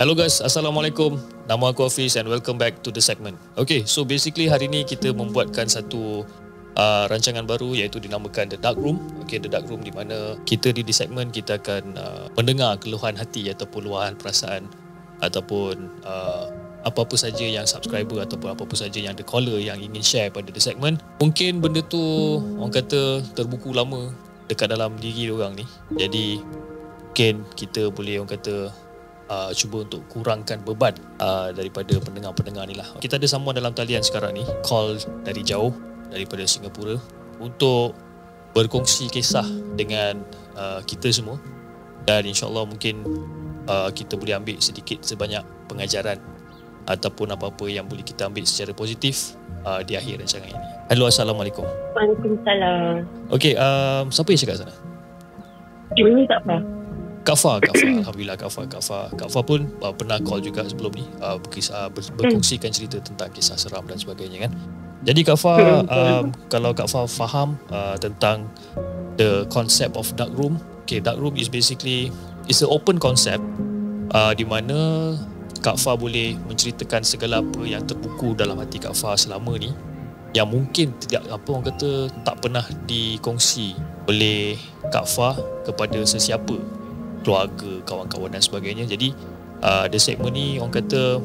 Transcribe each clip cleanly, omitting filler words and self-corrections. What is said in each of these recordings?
Hello guys, Assalamualaikum. Nama aku Hafiz and welcome back to the segment. Okay, so basically hari ni kita membuatkan satu rancangan baru iaitu dinamakan The Dark Room. Okay, The Dark Room di mana kita di segmen kita akan mendengar keluhan hati ataupun luahan perasaan ataupun apa-apa saja yang subscriber ataupun apa-apa saja yang the caller yang ingin share pada the segment. Mungkin benda tu orang kata terbuku lama dekat dalam diri orang ni. Jadi mungkin kita boleh orang kata cuba untuk kurangkan beban daripada pendengar-pendengar ni lah. Kita ada sambungan dalam talian sekarang ni, call dari jauh daripada Singapura untuk berkongsi kisah dengan kita semua, dan insyaAllah mungkin kita boleh ambil sedikit sebanyak pengajaran ataupun apa-apa yang boleh kita ambil secara positif di akhir rancangan ini. Hello, Assalamualaikum. Waalaikumsalam. Okay, siapa yang cakap sana? Ini tak apa. Kak Fah. Alhamdulillah Kak Fah pun pernah call juga sebelum ni, berkongsikan cerita tentang kisah seram dan sebagainya kan. Jadi Kak Fah, kalau Kak Fah faham tentang the concept of dark room. Okay, dark room is basically it's an open concept di mana Kak Fah boleh menceritakan segala apa yang terbuku dalam hati Kak Fah selama ni, yang mungkin tidak orang kata tak pernah dikongsi oleh Kak Fah kepada sesiapa, keluarga, kawan-kawan dan sebagainya. Jadi the segmen ni orang kata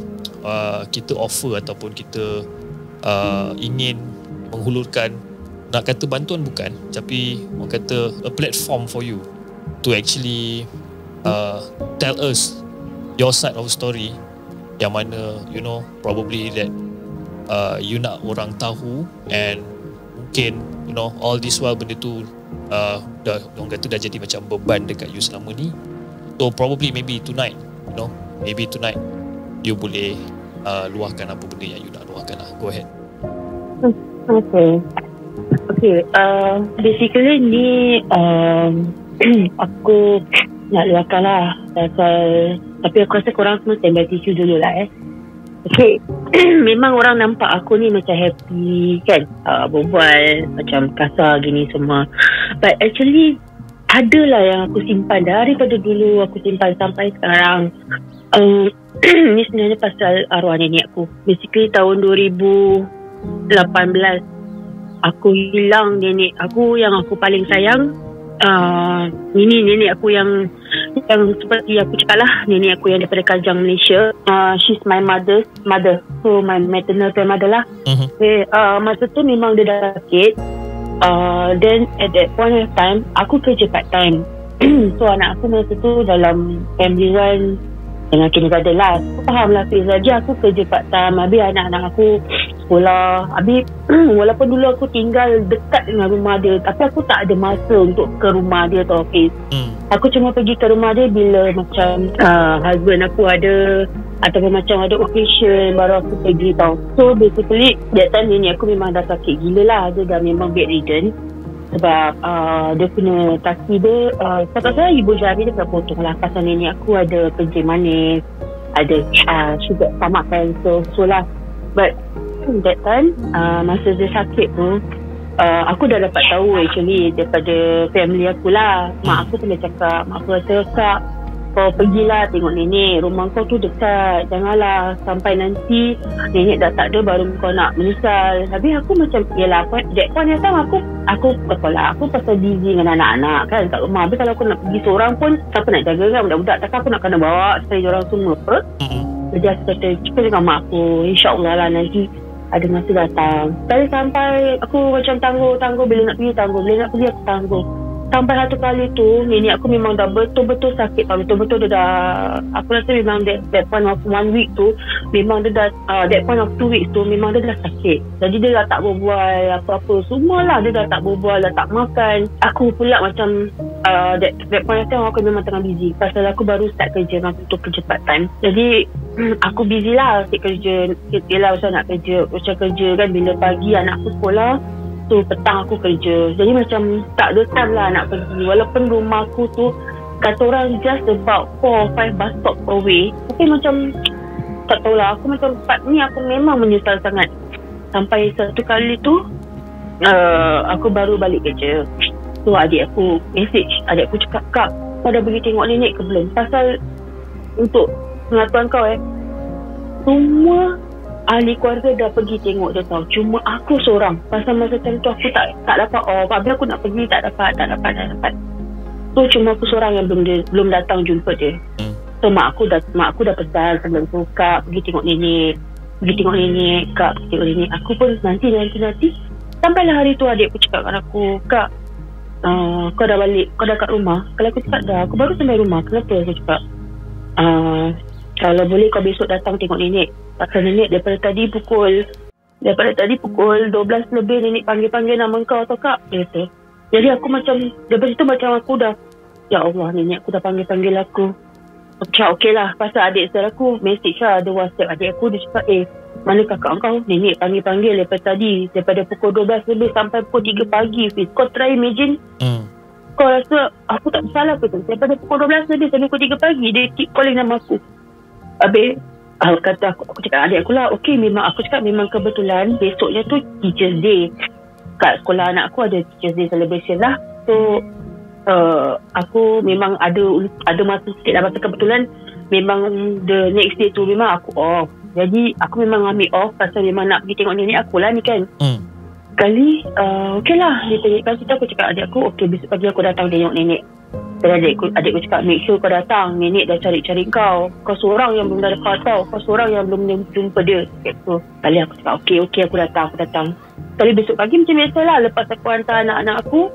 kita offer ataupun kita ingin menghulurkan, nak kata bantuan bukan, tapi orang kata a platform for you to actually tell us your side of the story, yang mana you know probably that you nak orang tahu, and mungkin you know all this while benda tu dah orang kata dah jadi macam beban dekat you selama ni. So probably maybe tonight you boleh luahkan apa benda yang you nak luahkan lah. Go ahead. Okay, basically ni aku nak luahkan lah pasal, tapi aku rasa korang semua standby tisu dulu lah Okay, memang orang nampak aku ni macam happy kan, berbual macam kasar gini semua, but actually adalah yang aku simpan daripada dulu, aku simpan sampai sekarang. Ni sebenarnya pasal arwah nenek aku. Basically tahun 2018 aku hilang nenek aku yang aku paling sayang. Ini nenek aku yang seperti aku cakap lah, nenek aku yang daripada Kajang, Malaysia. She's my mother, so my maternal grandmother lah. Okay, masa tu memang dia dah sakit. Then at that point of time aku kerja part time. So anak aku masa tu dalam family one dengan kindergarten lah. Aku faham lah saja aku kerja part time. Habis anak-anak aku sekolah. Habis walaupun dulu aku tinggal dekat dengan rumah dia, tapi aku tak ada masa untuk ke rumah dia tau. Okay, aku cuma pergi ke rumah dia bila macam husband aku ada ataupun macam ada occasion, baru aku pergi tau. So basically that time nenek aku memang dah sakit gila lah. Dia dah memang bedridden. Sebab dia punya kaki dia, kata saya ibu jari dia dah potong lah. Pasal nenek aku ada kencing manis, ada sugar stomach cancer, so lah. But that time masa dia sakit tu, aku dah dapat tahu actually daripada family aku lah. Mak aku pernah cakap, mak aku kata, "Kak, kau pergilah tengok nenek, rumah kau tu dekat, janganlah sampai nanti nenek dah tak ada baru kau nak menyesal." Habis aku macam, yelah, that point yang time aku sekolah, aku pasal busy dengan anak-anak kan kat rumah. Habis kalau aku nak pergi seorang pun siapa nak jaga kan budak-budak, takkan aku nak kena bawa sekali orang semua apa. Jadi aku kata, cakap dengan mak aku, insyaAllah lah nanti ada masa datang. Sampai aku macam tangguh bila nak pergi tangguh, bila nak pergi aku tangguh. Sampai satu kali tu nenek aku memang dah betul-betul sakit tau. Betul-betul dia dah, aku rasa memang that point of 1 week tu memang dia dah that point of 2 weeks tu memang dia dah sakit. Jadi dia dah tak berbual apa-apa, semualah dia dah tak berbual, dah tak makan. Aku pula macam that point of time aku memang tengah busy. Pasal aku baru start kerja, untuk kerja part time. Jadi aku busy lah asyik kerja. Yelah macam nak kerja, macam kerja kan bila pagi anak aku sekolah, so petang aku kerja. Jadi macam tak ada time lah nak pergi. Walaupun rumah aku tu kata orang just about 4 or 5 bus stop away, tapi macam tak tahulah, aku macam part ni aku memang menyesal sangat. Sampai satu kali tu aku baru balik kerja. So adik aku message, adik aku cakap, "Kak, kau dah pergi tengok nenek ke belum?" Pasal untuk pengatuan kau semua ahli keluarga dah pergi tengok dia tau. Cuma aku seorang. Pasal masa time tu aku tak dapat off. Habis aku nak pergi tak dapat. So cuma aku seorang yang belum datang jumpa dia. So mak aku dah pesan sebelum tu, Kak pergi tengok nenek, Kak pergi tengok nenek. Aku pun nanti. Sampailah hari tu adik aku cakap dengan aku, Kak kau dah balik, kau dah kat rumah? Kalau aku cakap dah, aku baru sampai rumah. Kenapa? Aku cakap kalau boleh kau besok datang tengok nenek. Pasal nenek daripada tadi pukul 12 lebih nenek panggil nama kau tau Kak. Kata. Jadi aku macam, daripada situ macam aku dah, ya Allah nenek aku dah panggil aku. Okey lah. Pasal adik saudara aku message lah, ada WhatsApp adik aku, dia cakap mana kakak kau? Nenek panggil daripada tadi, daripada pukul 12 lebih sampai pukul 3 pagi. Kau try imagine. Kau rasa aku tak bersalah ke tu? Daripada pukul 12 lebih sampai pukul 3 pagi dia keep calling nama aku. Habis kata aku cakap adik aku lah, okey memang aku cakap memang kebetulan besoknya tu Teacher's Day. Kat sekolah anak aku ada Teacher's Day celebration lah. So aku memang ada masa sikit lah. Masa kebetulan memang the next day tu memang aku off. Jadi aku memang ambil off pasal memang nak pergi tengok nenek aku lah ni kan. Kali okey lah dia tanya situ, aku cakap adik aku okey besok pagi aku datang tengok nenek. Dan adikku cakap make sure kau datang, nenek dah cari kau seorang yang belum dapat tau, kau seorang yang belum jumpa dia. So kali aku cakap okey aku datang. Kali besok pagi macam biasa lah, lepas aku hantar anak-anak aku,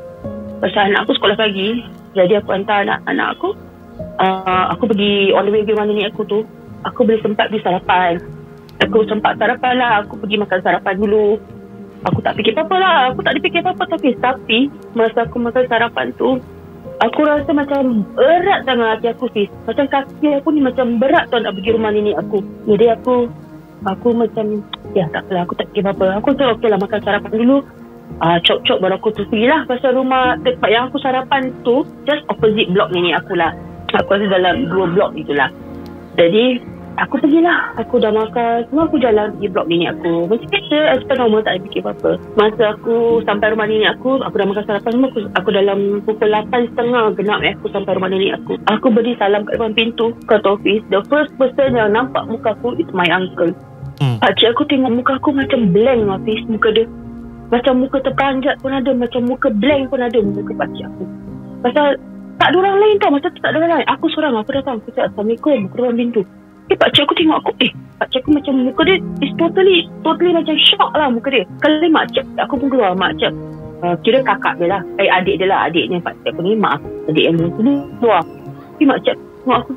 pasal anak aku sekolah pagi, jadi aku hantar anak-anak aku, aku pergi on the way pergi mana nenek aku tu, aku boleh sempat pergi sarapan. Aku sempat sarapan lah, aku pergi makan sarapan dulu. Aku tak fikir apa-apa lah, aku tak ada fikir apa-apa. Tapi masa aku makan sarapan tu, aku rasa macam berat sangat hati aku sis. Macam kaki aku ni macam berat tau nak pergi rumah nenek aku. Jadi aku macam ya tak apalah, aku tak fikir apa-apa. Aku cakap okey lah makan sarapan dulu. Cop-cop baru aku tu pergilah. Pasal rumah tempat yang aku sarapan tu just opposite blok nenek aku lah. Aku rasa dalam 2 blok itulah. Jadi aku pergilah. Aku dah makan semua, aku jalan pergi blok nenek aku. Macam biasa as per normal, tak ada fikir apa-apa. Masa aku sampai rumah nenek aku dah makan sarapan semua. Aku dalam pukul 8.30 genap aku sampai rumah nenek aku. Aku beri salam kat depan pintu kat office. The first person yang nampak muka aku is my uncle. Pakcik aku tengok muka aku macam blank office. Muka dia macam muka terperanjat pun ada, macam muka blank pun ada muka pakcik aku. Pasal tak ada orang lain tau. Masa tu tak ada orang lain. Aku seorang, aku datang. Aku cakap Assalamualaikum, aku depan pintu. Pakcik aku tengok aku, pakcik aku macam muka dia is totally macam shock lah muka dia. Kali makcik aku pun keluar, makcik kira kakak dia lah, adik dia lah, adiknya pakcik aku ni, mak adik yang dulu keluar. Tapi makcik tengok aku,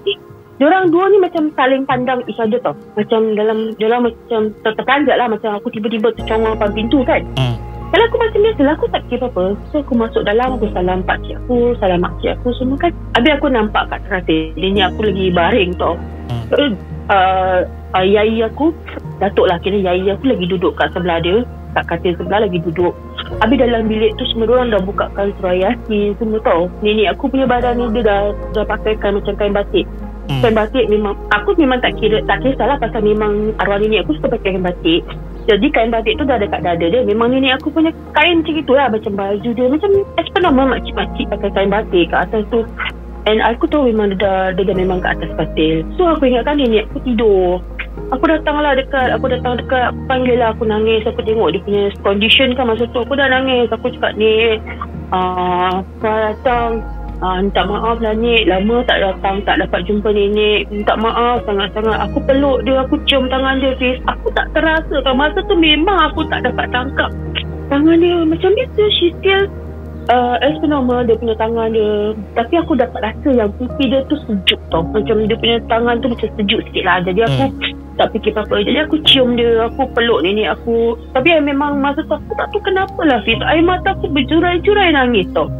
diorang dua ni macam saling pandang each other tau. Macam dalam macam terperanjat lah, macam aku tiba-tiba tercongol depan pintu kan. Kalau aku macam biasa lah, aku tak fikir apa-apa. So aku masuk dalam, aku salam pakcik aku, salam makcik aku semua kan. Habis aku nampak kat katil nenek aku lagi baring tau. Yai aku, datuk lah, kira yai aku lagi duduk kat sebelah dia, kat katil sebelah lagi duduk. Habis dalam bilik tu semua orang dah bukakan surah Yasin semua tau. Nenek aku punya badan ni dia dah pakaikan macam kain batik. Kain batik memang aku memang tak kisahlah pasal memang arwah nenek aku suka pakai kain batik. Jadi kain batik tu dah ada kat dada dia. Memang nenek aku punya kain macam itulah, macam baju dia macam normal makcik-makcik pakai kain batik kat atas tu. And aku tahu memang dia dah memang kat atas katil. So aku ingatkan nenek aku tidur. Aku datang dekat, aku panggil lah, aku nangis. Aku tengok dia punya condition kan masa tu. Aku dah nangis. Aku cakap, Nek, kau datang, minta maaf lah Nek, lama tak datang, tak dapat jumpa nenek, minta maaf sangat-sangat. Aku peluk dia, aku cium tangan dia, Fiz. Aku tak terasa kan masa tu memang aku tak dapat tangkap tangan dia. Macam biasa, she still as per normal dia punya tangan dia. Tapi aku dapat rasa yang pipi dia tu sejuk tau. Macam dia punya tangan tu macam sejuk sikit lah. Jadi aku tak fikir apa-apa. Jadi aku cium dia, aku peluk nenek aku. Tapi memang masa tu aku tak tahu kenapa lah Fiz, air mata aku berjurai-jurai nangis tau.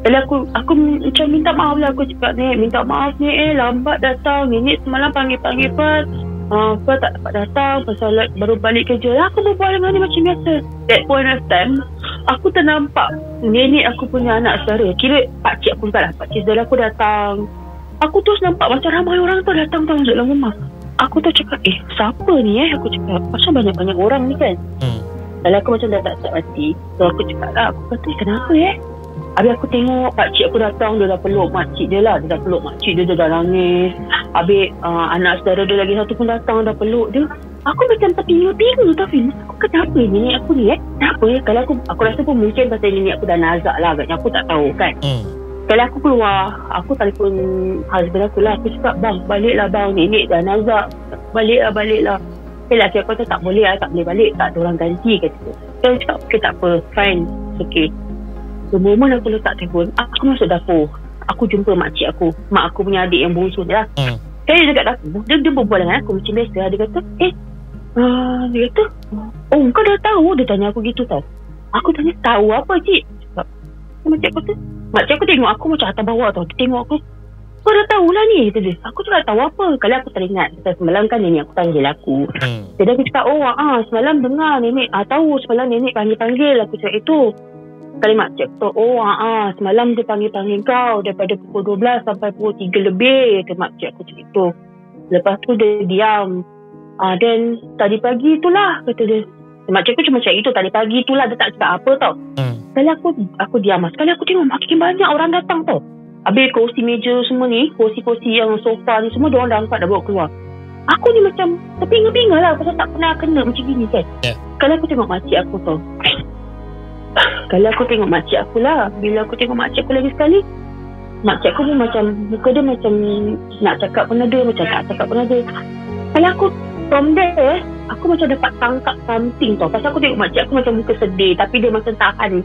Jadi aku macam minta maaf lah. Aku cakap, Nek, minta maaf Nek, lambat datang. Nenek semalam panggil-panggil pas aku tak dapat datang pasal baru balik kerja. Aku berbual dengan dia macam biasa. That point of time aku ternampak nenek aku punya anak saudara, kira pakcik aku lah, pakcik saudara aku datang. Aku terus nampak macam ramai orang tu datang masuk dalam rumah. Aku tu cakap, siapa ni Aku cakap, pasal banyak-banyak orang ni kan. Kalau aku macam dah tak hati. So aku cakap lah, aku kata, kenapa Habis aku tengok pakcik aku datang, dia dah peluk makcik dia lah. Dia dah peluk makcik dia dah nangis. Habis anak saudara dia lagi satu pun datang, dah peluk dia. Aku macam terpinga-pinga tau, Fil. Aku kenapa nenek aku ni kenapa Kalau aku rasa pun mungkin pasal nenek aku dah nazak lah agaknya, aku tak tahu kan. Kalau aku keluar, aku telefon husband aku lah. Aku cakap, bang, baliklah bang, nenek dah nazak. Baliklah. Lelaki aku kata tak boleh balik, tak ada orang ganti kata tu. So aku cakap okay, tak apa, fine, okay. The moment aku letak telefon, aku masuk dapur. Aku jumpa makcik aku, mak aku punya adik yang bongsu dia lah. Saya dekat dapur, dia berbual dengan aku macam biasa. Dia kata dia kata, oh kau dah tahu? Dia tanya aku gitu tau. Aku tanya, tahu apa cik? Makcik aku tengok aku macam atas bawah tau. Dia tengok aku, kau dah tahulah ni, kata dia. Aku tu dah tahu apa. Kalau aku teringat, semalam kan nenek aku panggil aku. Jadi aku cakap, semalam dengar nenek, tahu semalam nenek panggil-panggil. Aku cakap itu. Kali makcik tu, semalam dia panggil-panggil kau daripada pukul 12 sampai pukul 3 lebih. Kata makcik aku cakap itu. Lepas tu dia diam. Dan tadi pagi itulah, kata dia. Makcik aku cuma cakap itu, tadi pagi itulah, dia tak cakap apa tau. Sekali aku diam. Sekali aku tengok makin banyak orang datang tau. Habis kursi meja semua ni, kursi-kursi yang sofa ni semua diorang dah angkat, dah bawa keluar. Aku ni macam terpinga-pinga lah pasal tak pernah kena macam gini kan. Kalau aku tengok makcik aku tau. Kalau aku tengok makcik aku lah, bila aku tengok makcik aku lagi sekali, makcik aku pun macam, muka dia macam nak cakap pun ada, macam tak cakap pun ada. Kalau aku from there, aku macam dapat tangkap something tau. Pasal aku tengok makcik aku macam muka sedih, tapi dia macam tahan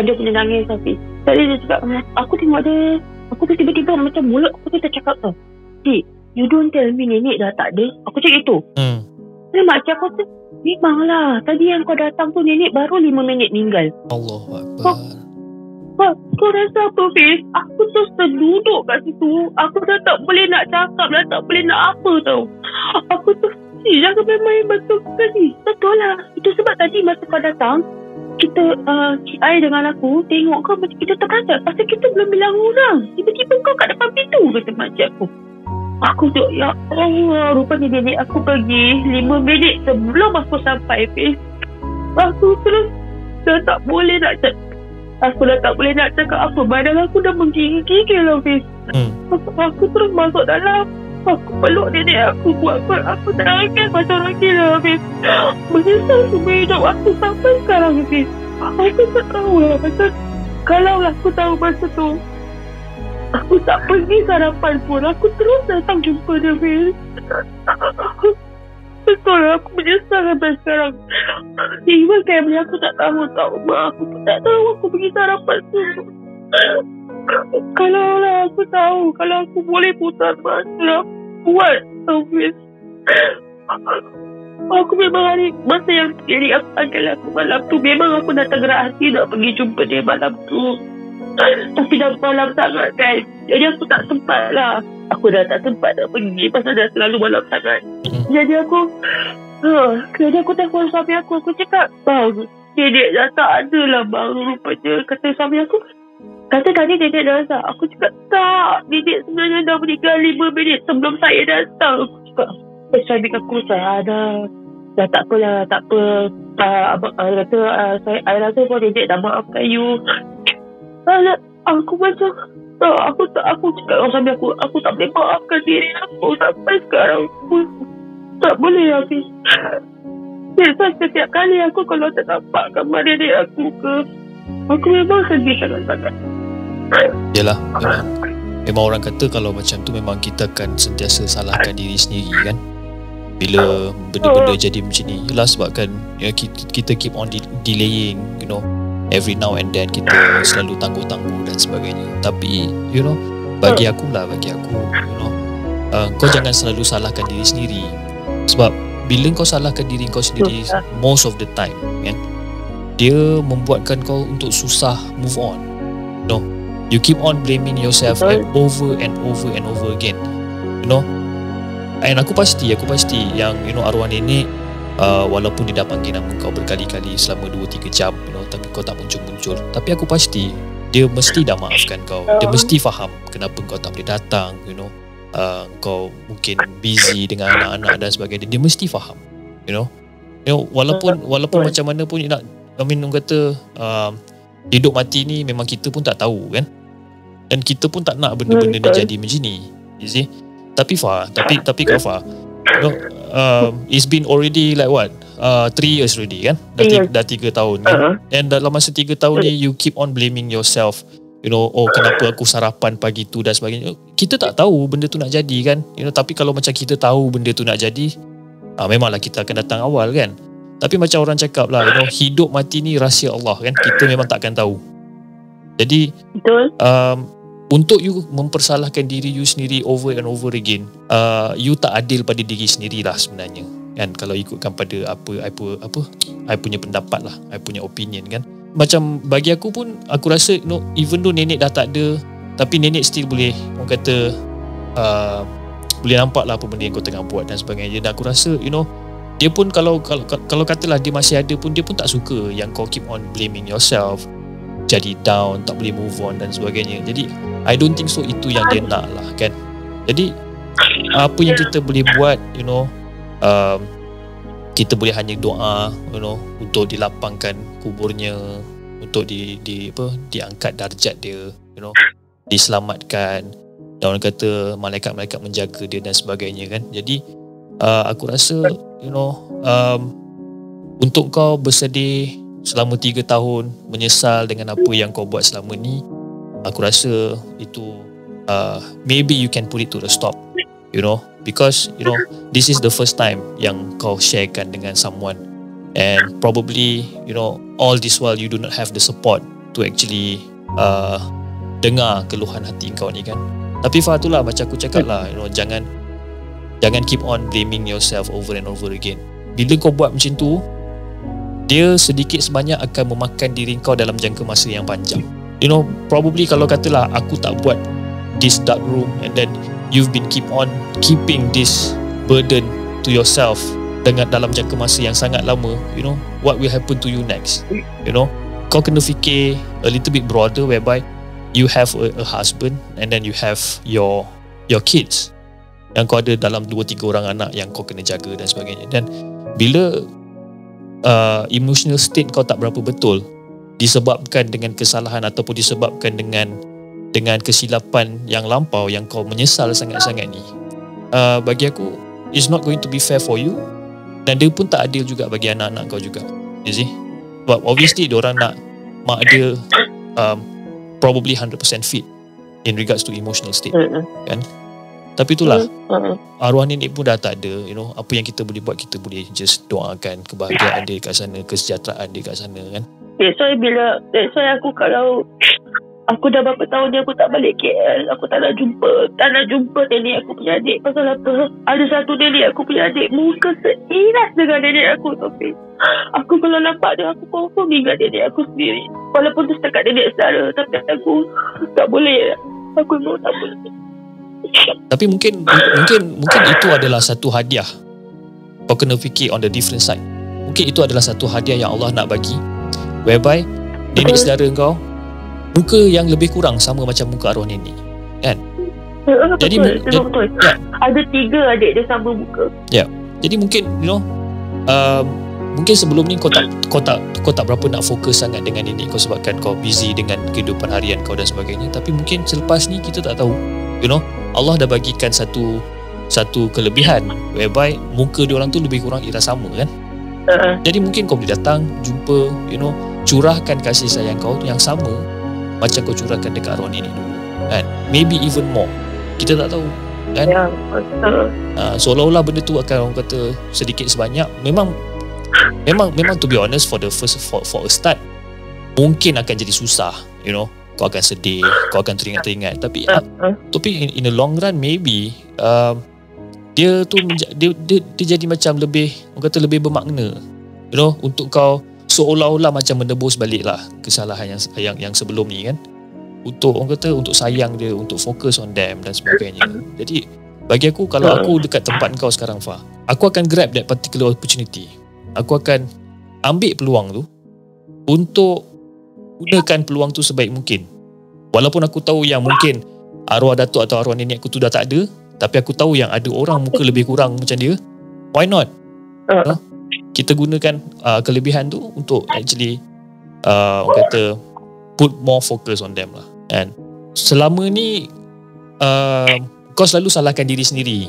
dia punya nangis. Tapi tadi dia cakap, aku tengok dia, aku tiba-tiba macam mulut aku tu tercakap tau, Cik, you don't tell me nenek dah tak ada. Aku cakap itu. Dan makcik aku tu, memanglah tadi yang kau datang tu nenek baru 5 minit meninggal. Allahuakbar. Kau rasa apa, Fiz? Aku terus terduduk kat situ. Aku dah tak boleh nak cakap, dah tak boleh nak apa tau. Aku tu jangan main betul sekali. Betul lah. Itu sebab tadi masa kau datang, kita Cik Ai dengan aku tengok kau macam kita terkajak. Pasal kita belum bilang orang. Tiba-tiba kau kat depan pintu, kata makcik aku. Aku tu, ya Allah, rupanya nenek aku pergi 5 minit sebelum aku sampai, Fiz. Aku terus dah tak boleh nak cakap. Aku dah tak boleh nak cakap apa. Badan aku dah menggigil lah, Fiz. Aku terus masuk dalam. Aku peluk nenek aku. Buat aku nangis macam orang gila, Fiz. Menyesal semua hidup aku sampai sekarang, Fiz. Aku tak tahu lah. Pasal kalau aku tahu masa tu, aku tak pergi sarapan pun. Aku terus datang jumpa dia, Fiz. Betul lah, aku menyesal sampai sekarang. Even family aku tak tahu tau. Mak aku pun tak tahu aku pergi sarapan tu. Kalau lah aku tahu, kalau aku boleh putar masa, buat tau, Fiz. Aku memang hari masa yang diri aku panggil aku malam tu, memang aku dah tergerak hati nak pergi jumpa dia malam tu. Tapi dah malam sangat kan, jadi aku tak sempat lah. Aku dah tak sempat nak pergi pasal dah selalu malam sangat. Jadi aku telefon suami aku. Aku cakap, bang, nenek dah tak ada lah bang, rupanya. Kata suami aku, kata tadi nenek dah datang. Aku cakap, tak, nenek sebenarnya dah meninggal 5 minit sebelum saya datang. Aku cakap, suami aku dah tak apalah, tak apa. Kata, saya rasa pun nenek dah maafkan you. Aku macam, aku cakap dengan suami aku tak boleh maafkan diri aku sampai sekarang. Aku tak boleh habis. Setiap kali aku kalau tak nampak gambar nenek aku aku memang sedih sangat-sangat. Yelah, memang orang kata kalau macam tu memang kita akan sentiasa salahkan diri sendiri kan. Bila benda-benda jadi macam ni, yelah sebab kan kita keep on delaying, you know. Every now and then kita selalu tangguh-tangguh dan sebagainya. Tapi you know, bagi aku you know, kau jangan selalu salahkan diri sendiri. Sebab bila kau salahkan diri kau sendiri most of the time kan, dia membuatkan kau untuk susah move on. You know, you keep on blaming yourself over and over again. You know, and aku pasti yang you know arwah nenek, walaupun dia dah panggil nama kau berkali-kali selama 2-3 jam, you know, tapi kau tak muncul-muncul, tapi aku pasti dia mesti dah maafkan kau. Dia mesti faham kenapa kau tak boleh datang, you know. Kau mungkin busy dengan anak-anak dan sebagainya. Dia mesti faham, you know, walaupun macam mana pun nak, I mean, orang kata hidup mati ni memang kita pun tak tahu kan. Dan kita pun tak nak benda-benda ni jadi macam ni. You see? Tapi Kak Fah, you know, it's been already like what? 3 years already kan? Dah 3 tahun kan? And dalam masa 3 tahun ni you keep on blaming yourself. You know, oh kenapa aku sarapan pagi tu dan sebagainya. Kita tak tahu benda tu nak jadi kan? You know, tapi kalau macam kita tahu benda tu nak jadi, memanglah kita akan datang awal kan? Tapi macam orang cakap lah, you know, hidup mati ni rahsia Allah kan? Kita memang takkan tahu. Jadi betul. Untuk you mempersalahkan diri you sendiri over and over again, you tak adil pada diri sendiri lah sebenarnya kan, kalau ikutkan pada apa I punya pendapat lah, I punya opinion kan. Macam bagi aku pun, aku rasa, you know, even though nenek dah tak ada, tapi nenek still boleh, orang kata, boleh nampak lah apa benda yang kau tengah buat dan sebagainya. Dan aku rasa, you know, dia pun kalau katalah dia masih ada pun, dia pun tak suka yang kau keep on blaming yourself, jadi down, tak boleh move on dan sebagainya. Jadi I don't think so itu yang dia nak lah kan. Jadi apa yang kita boleh buat, you know, kita boleh hanya doa, you know, untuk dilapangkan kuburnya, untuk diangkat darjat dia, you know, diselamatkan, dan orang kata malaikat-malaikat menjaga dia dan sebagainya kan. Jadi aku rasa, you know, untuk kau bersedih selama 3 tahun, menyesal dengan apa yang kau buat selama ni, aku rasa itu maybe you can put it to the stop, you know, because, you know, this is the first time yang kau sharekan dengan someone, and probably, you know, all this while you do not have the support to actually dengar keluhan hati kau ni kan. Tapi Fah, itulah macam aku cakap lah, you know, jangan keep on blaming yourself over and over again. Bila kau buat macam tu, dia sedikit sebanyak akan memakan diri kau dalam jangka masa yang panjang. You know, probably kalau katalah aku tak buat this dark room, and then you've been keeping this burden to yourself dalam jangka masa yang sangat lama, you know, what will happen to you next? You know, kau kena fikir a little bit broader, whereby you have a husband, and then you have your kids yang kau ada dalam 2-3 orang anak yang kau kena jaga dan sebagainya. Dan bila emotional state kau tak berapa betul, disebabkan dengan kesalahan ataupun disebabkan dengan kesilapan yang lampau yang kau menyesal sangat-sangat ni, bagi aku it's not going to be fair for you, dan dia pun tak adil juga bagi anak-anak kau juga. You see, but obviously diorang nak mak dia probably 100% fit in regards to emotional state kan. Tapi itulah, arwah nenek pun dah tak ada, you know, apa yang kita boleh buat, kita boleh just doakan kebahagiaan dia kat sana, kesejahteraan dia kat sana kan. That's why aku, kalau aku dah berapa tahun ni aku tak balik KL, aku tak nak jumpa nenek aku punya adik. Pasal apa? Ada satu nenek aku punya adik, muka seiras dengan nenek aku, tapi aku kalau nampak dia, aku confirm ingat nenek aku sendiri. Walaupun tu setakat nenek saudara, tapi aku tak boleh. Aku memang tak boleh. Tapi mungkin itu adalah satu hadiah. Kau kena fikir on the different side. Mungkin itu adalah satu hadiah yang Allah nak bagi, whereby nenek saudara kau muka yang lebih kurang sama macam muka arwah nenek kan. Jadi betul. Ya. Ada 3 adik dia sama muka. Ya. Jadi mungkin, you know, mungkin sebelum ni kau tak berapa nak fokus sangat dengan nenek kau sebabkan kau busy dengan kehidupan harian kau dan sebagainya. Tapi mungkin selepas ni kita tak tahu, you know, Allah dah bagikan satu kelebihan whereby muka dia orang tu lebih kurang ialah sama kan. Jadi mungkin kau boleh datang, jumpa, you know, curahkan kasih sayang kau yang sama macam kau curahkan dekat arwah nenek dulu kan. Maybe even more, kita tak tahu kan. Seolah-olah benda tu akan, orang kata, sedikit sebanyak memang to be honest, for a start mungkin akan jadi susah, you know, kau akan sedih, kau akan teringat-teringat. Tapi in the long run, maybe dia jadi macam lebih, orang kata, lebih bermakna, you know, untuk kau seolah-olah macam menebus balik lah kesalahan yang sebelum ni kan. Untuk, orang kata, untuk sayang dia, untuk fokus on them dan sebagainya. Jadi bagi aku, kalau aku dekat tempat kau sekarang, Fah, aku akan grab that particular opportunity. Aku akan ambil peluang tu untuk gunakan peluang tu sebaik mungkin. Walaupun aku tahu yang mungkin arwah datuk atau arwah nenek aku tu dah tak ada, tapi aku tahu yang ada orang muka lebih kurang macam dia. Why not? Kita gunakan kelebihan tu untuk actually orang kata put more focus on them lah. And selama ni kau selalu salahkan diri sendiri,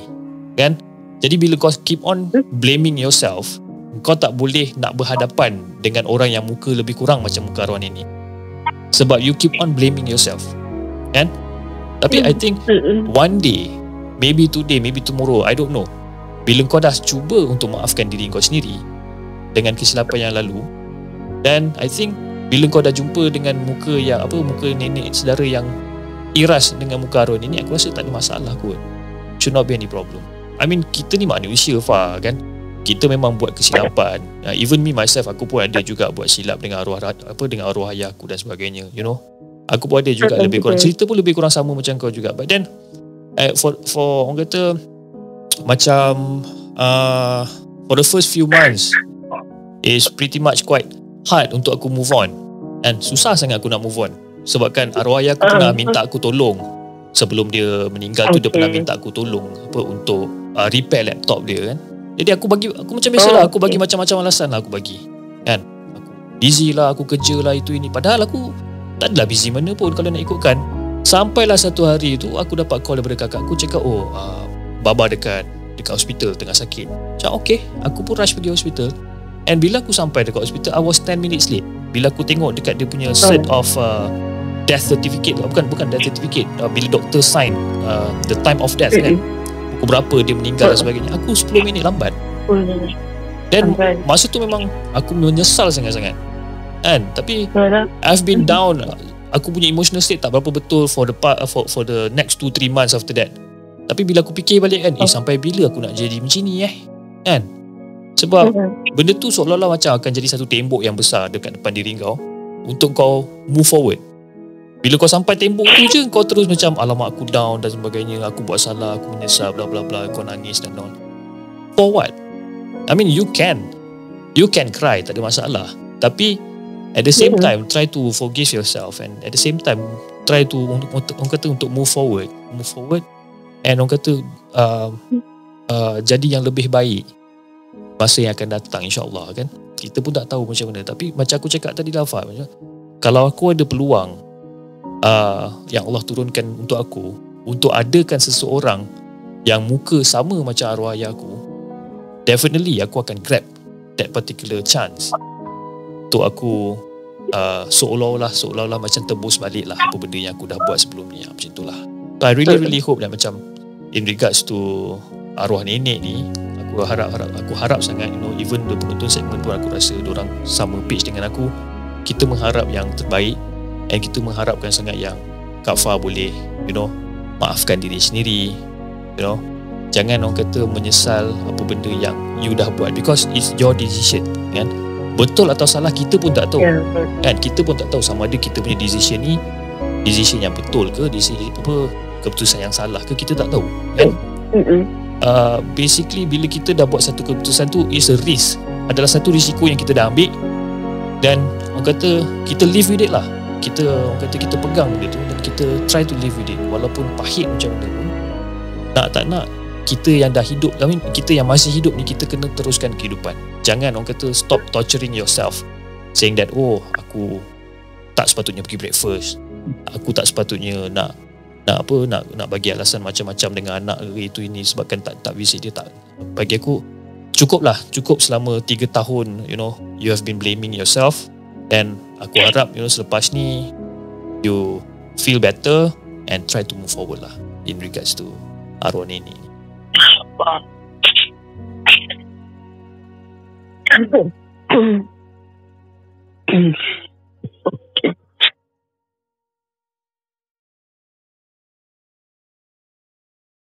kan? Jadi bila kau keep on blaming yourself, kau tak boleh nak berhadapan dengan orang yang muka lebih kurang macam muka arwah nenek. Sebab you keep on blaming yourself, kan? Tapi I think one day, maybe today, maybe tomorrow, I don't know, bila kau dah cuba untuk maafkan diri kau sendiri dengan kesilapan yang lalu, dan I think bila kau dah jumpa dengan muka nenek saudara yang iras dengan muka arwah nenek, aku rasa tak ada masalah kot. Should not be any problem. I mean, kita ni manusia, Fah, kan? Kita memang buat kesilapan. Even me myself, aku pun ada juga buat silap dengan arwah ayah aku dan sebagainya, you know. Aku pun ada juga lebih kurang, cerita pun lebih kurang sama macam kau juga. But then for orang kata macam for the first few months is pretty much quite hard untuk aku move on. And susah sangat aku nak move on. Sebab kan arwah ayah aku pernah minta aku tolong. Sebelum dia meninggal tu, dia pernah minta aku tolong untuk repair laptop dia, kan. Jadi aku macam biasalah, aku bagi macam-macam alasan lah aku bagi, kan. Aku busy lah, aku kerja lah, itu ini. Padahal aku tak adalah busy mana pun kalau nak ikutkan. Sampailah satu hari tu aku dapat call daripada kakak aku, cakap baba dekat hospital tengah sakit. Macam okay, aku pun rush pergi hospital. And bila aku sampai dekat hospital, I was 10 minutes late. Bila aku tengok dekat dia punya set of death certificate, bukan death certificate, bila doktor sign the time of death, kan, pukul berapa dia meninggal dan sebagainya, aku 10 minit lambat. Dan masa tu memang aku menyesal sangat-sangat, kan. Tapi I've been down, aku punya emotional state tak berapa betul for the next 2-3 months after that. Tapi bila aku fikir balik, kan, sampai bila aku nak jadi macam ni, kan. Sebab benda tu seolah-olah macam akan jadi satu tembok yang besar dekat depan diri kau untuk kau move forward. Bila kau sampai tembok tu je, kau terus macam alamak aku down dan sebagainya, aku buat salah, aku menyesal, bla bla bla, kau nangis dan all. For what? I mean, you can cry, tak ada masalah. Tapi at the same time, try to forgive yourself, and at the same time try to untuk move forward, and orang kata jadi yang lebih baik masa yang akan datang, insyaAllah, kan. Kita pun tak tahu macam mana. Tapi macam aku cakap tadi lah, Fah, kalau aku ada peluang yang Allah turunkan untuk aku, untuk adakan seseorang yang muka sama macam arwah ayah aku, definitely aku akan grab that particular chance untuk aku seolah-olah macam tebus balik lah apa benda yang aku dah buat sebelum ni, macam itulah. So I really hope that macam in regards to arwah nenek ni, aku harap sangat, you know, even the penonton segmen pun aku rasa diorang sama page dengan aku. Kita mengharap yang terbaik, dan kita mengharapkan sangat yang Kak Fah boleh, you know, maafkan diri sendiri, you know. Jangan orang kata menyesal apa benda yang you dah buat, because it's your decision, kan. Betul atau salah kita pun tak tahu, kan. Kita pun tak tahu sama ada kita punya decision ni decision yang betul ke, keputusan yang salah ke, kita tak tahu, kan. Basically bila kita dah buat satu keputusan tu, is a risk, adalah satu risiko yang kita dah ambil, dan orang kata kita live with it lah. Orang kata kita pegang benda tu dan kita try to live with it, walaupun pahit macam mana pun. Nak tak nak, kita yang dah hidup, kita yang masih hidup ni, kita kena teruskan kehidupan. Jangan orang kata stop torturing yourself, saying that aku tak sepatutnya pergi breakfast, aku tak sepatutnya nak bagi alasan macam-macam dengan anak itu ini sebabkan tak visit dia. Tak, bagi aku cukup selama 3 tahun, you know, you have been blaming yourself. Dan aku harap, you know, selepas ni you feel better and try to move forward lah in regards to arwah nenek.